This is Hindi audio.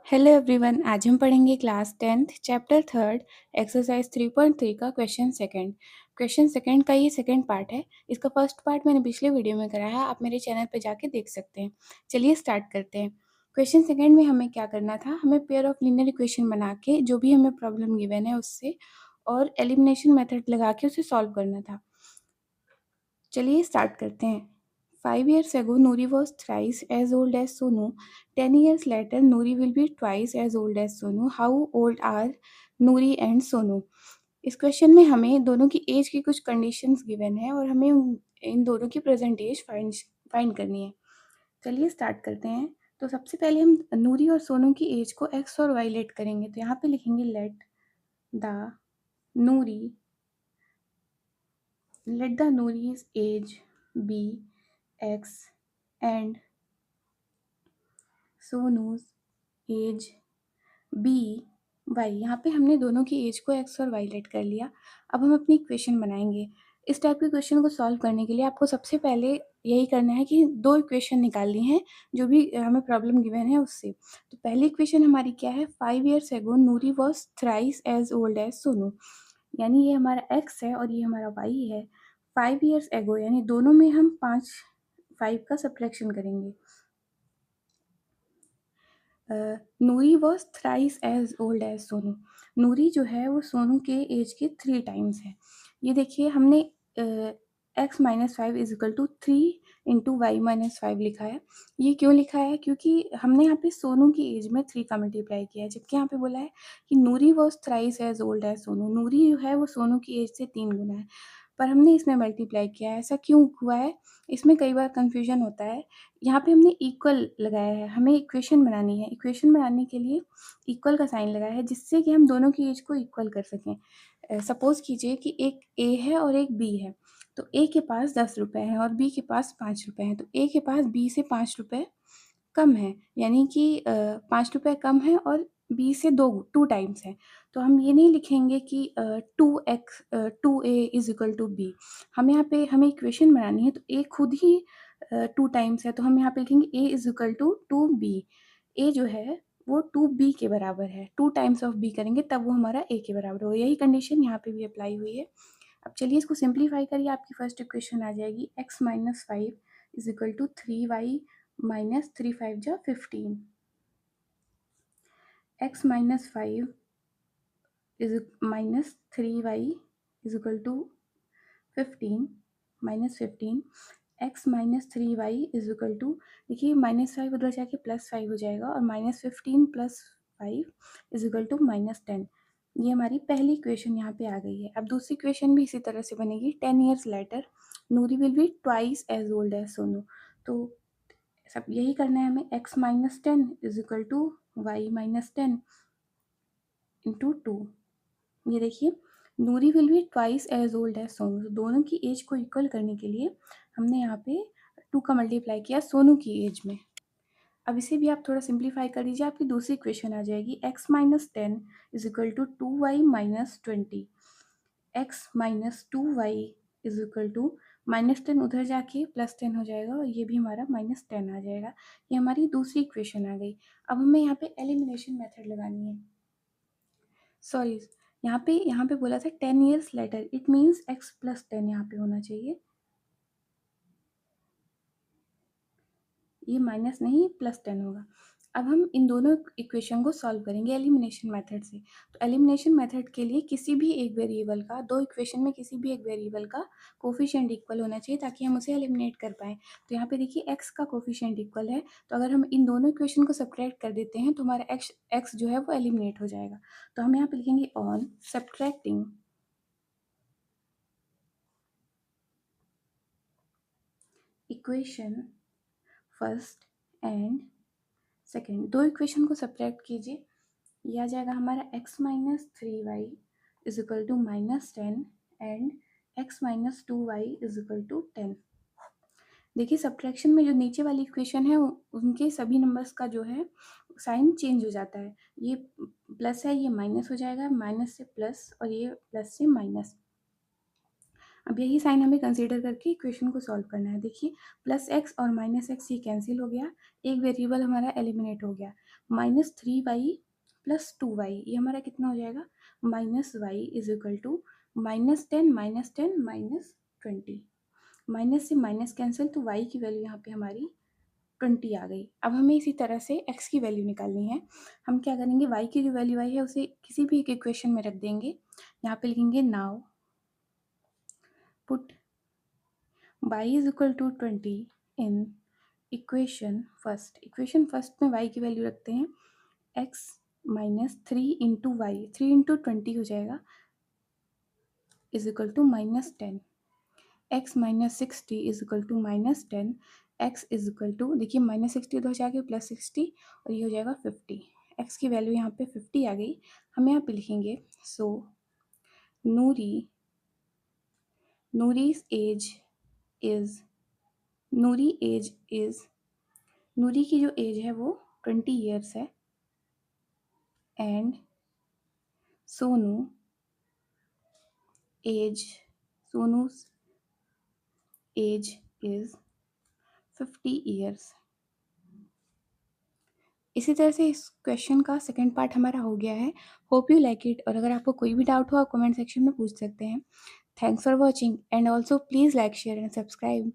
हेलो एवरीवन, आज हम पढ़ेंगे क्लास 10th चैप्टर 3 एक्सरसाइज 3.3 का क्वेश्चन सेकंड का ये सेकंड पार्ट है। इसका फर्स्ट पार्ट मैंने पिछले वीडियो में कराया है, आप मेरे चैनल पे जाके देख सकते हैं। चलिए स्टार्ट करते हैं। क्वेश्चन सेकंड में हमें क्या करना था, हमें पेयर ऑफ लीनियर इक्वेशन बना के जो भी हमें प्रॉब्लम गिवन है उससे और एलिमिनेशन मेथड लगा के उसे सॉल्व करना था। चलिए स्टार्ट करते हैं। 5 years ago, Nuri was thrice as old as Sonu. 10 years later, Nuri will be twice as old as Sonu. How old are Nuri and Sonu? इस क्वेश्चन में हमें दोनों की एज की कुछ कंडीशंस गिवन है और हमें इन दोनों की प्रेजेंट एज फाइंड करनी है। चलिए स्टार्ट करते हैं। तो सबसे पहले हम नूरी और सोनू की एज को एक्स और वाई लेट करेंगे। तो यहाँ पे लिखेंगे let the Noori let the Nuri's age be x and Sonu's age be y। यहाँ पे हमने दोनों की एज को x और y लेट कर लिया। अब हम अपनी इक्वेशन बनाएंगे। इस टाइप के क्वेश्चन को सॉल्व करने के लिए आपको सबसे पहले यही करना है कि दो इक्वेशन निकालनी है जो भी हमें प्रॉब्लम गिवन है उससे। तो पहली इक्वेशन हमारी क्या है, 5 years ago Noori was thrice as old as Sonu, यानी ये हमारा x है और ये हमारा y है। 5 years ago यानी दोनों में हम 5 का सब्ट्रैक्शन करेंगे। Noori was thrice as old as Sonu, Noori जो है वो सोनू के एज के 3 टाइम्स है। ये देखिए हमने x minus 5 is equal to 3 into Y minus 5 लिखा है। ये क्यों लिखा है, क्योंकि हमने यहाँ पे सोनू की एज में 3 का मल्टीप्लाई किया है, जबकि यहाँ पे बोला है कि Noori was thrice as old as Sonu. Noori जो है वो सोनू की एज से 3 गुना है, पर हमने इसमें मल्टीप्लाई किया है। ऐसा क्यों हुआ है, इसमें कई बार कन्फ्यूजन होता है। यहाँ पे हमने इक्वल लगाया है, हमें इक्वेशन बनानी है। इक्वेशन बनाने के लिए इक्वल का साइन लगाया है जिससे कि हम दोनों की एज को इक्वल कर सकें। सपोज कीजिए कि एक ए है और एक बी है। तो ए के पास 10 रुपये हैं और बी के पास 5 रुपये हैं। तो ए के पास बी से 5 रुपये कम है, यानी कि 5 रुपये कम है और बी से 2 टाइम्स है। तो हम ये नहीं लिखेंगे कि 2a is equal to be. हमें यहाँ पे हमें इक्वेशन बनानी है, तो ए खुद ही 2 टाइम्स है, तो हम यहाँ पे लिखेंगे a is equal to 2b। A जो है वो 2b के बराबर है, 2 टाइम्स ऑफ b करेंगे तब वो हमारा a के बराबर होगा। यही कंडीशन यहाँ पे भी अप्लाई हुई है। अब चलिए इसको सिंप्लीफाई करिए, आपकी फर्स्ट इक्वेशन आ जाएगी x minus 5 is equal to 3y minus 3 5 जा 15। x minus 5 is minus 3y is equal to 15 minus 15। x minus 3y is equal to, देखिए -5 उधर जाके +5 हो जाएगा और -15 + 5 इज इक्वल टू -10। ये हमारी पहली इक्वेशन यहाँ पे आ गई है। अब दूसरी इक्वेशन भी इसी तरह से बनेगी। 10 years later Noori will be twice as old as Sonu. तो सब यही करना है हमें। x minus 10 is equal to y minus 10 into 2। ये देखिए Noori will be twice as old as Sonu. दोनों की एज को इक्वल करने के लिए हमने यहाँ पे 2 का मल्टीप्लाई किया सोनू की एज में। अब इसे भी आप थोड़ा सिंप्लीफाई कर दीजिए, आपकी दूसरी इक्वेशन आ जाएगी। x minus 10 is equal to 2y minus 20। x minus 2y is equal to -10 उधर जाके +10 हो जाएगा और ये भी हमारा -10 आ जाएगा। ये हमारी दूसरी इक्वेशन आ गई। अब हमें यहाँ पे एलिमिनेशन मेथड लगानी है। सॉरी, यहाँ पे बोला था 10 years later, it means x plus 10 यहाँ पे होना चाहिए। ये माइनस नहीं +10 होगा। अब हम इन दोनों इक्वेशन को सॉल्व करेंगे एलिमिनेशन मेथड से। तो एलिमिनेशन मेथड के लिए किसी भी एक वेरिएबल का, दो इक्वेशन में किसी भी एक वेरिएबल का कोफिशिएंट इक्वल होना चाहिए ताकि हम उसे एलिमिनेट कर पाएँ। तो यहाँ पे देखिए x का कोफिशिएंट इक्वल है, तो अगर हम इन दोनों इक्वेशन को सब्ट्रैक्ट कर देते हैं तो हमारा x जो है वो एलिमिनेट हो जाएगा। तो हम यहाँ पे लिखेंगे on subtracting equation first and second. दो इक्वेशन को सब्ट्रैक्ट कीजिए, यह आ जाएगा हमारा x minus 3y is equal to -10 and x minus 2y is equal to 10। देखिए सब्ट्रैक्शन में जो नीचे वाली इक्वेशन है उनके सभी नंबर्स का जो है साइन चेंज हो जाता है। ये प्लस है, ये माइनस हो जाएगा, माइनस से प्लस और ये प्लस से माइनस। अब यही साइन हमें कंसीडर करके इक्वेशन को सॉल्व करना है। देखिए +x और -x ये कैंसिल हो गया, एक वेरिएबल हमारा एलिमिनेट हो गया। -3y + 2y, ये हमारा कितना हो जाएगा, -y is equal to -10 -10 -20, minus से माइनस कैंसिल, तो y की वैल्यू यहाँ पे हमारी 20 आ गई। अब हमें इसी तरह से x की वैल्यू निकालनी है। हम क्या करेंगे, y की जो वैल्यू आई है उसे किसी भी एक इक्वेशन में रख देंगे। यहाँ पे लिखेंगे now put y is equal to 20 in equation first. Equation first में y की वैल्यू रखते हैं, x -3 इंटू वाई, 3 इंटू 20 हो जाएगा, is equal to -10। x -60 is equal to -10, x is equal to, देखिए -60 तो हो जाएगा +60 और ये हो जाएगा 50। x की वैल्यू यहाँ पे 50 आ गई। हम यहाँ पे लिखेंगे सो नूरीज एज इज नूरी की जो एज है वो 20 ईयर्स है, and Sonu's age is 50 years. इसी तरह से इस क्वेश्चन का सेकंड पार्ट हमारा हो गया है। होप यू लाइक इट, और अगर आपको कोई भी डाउट हो आप कमेंट सेक्शन में पूछ सकते हैं। Thanks for watching and also please like share and subscribe.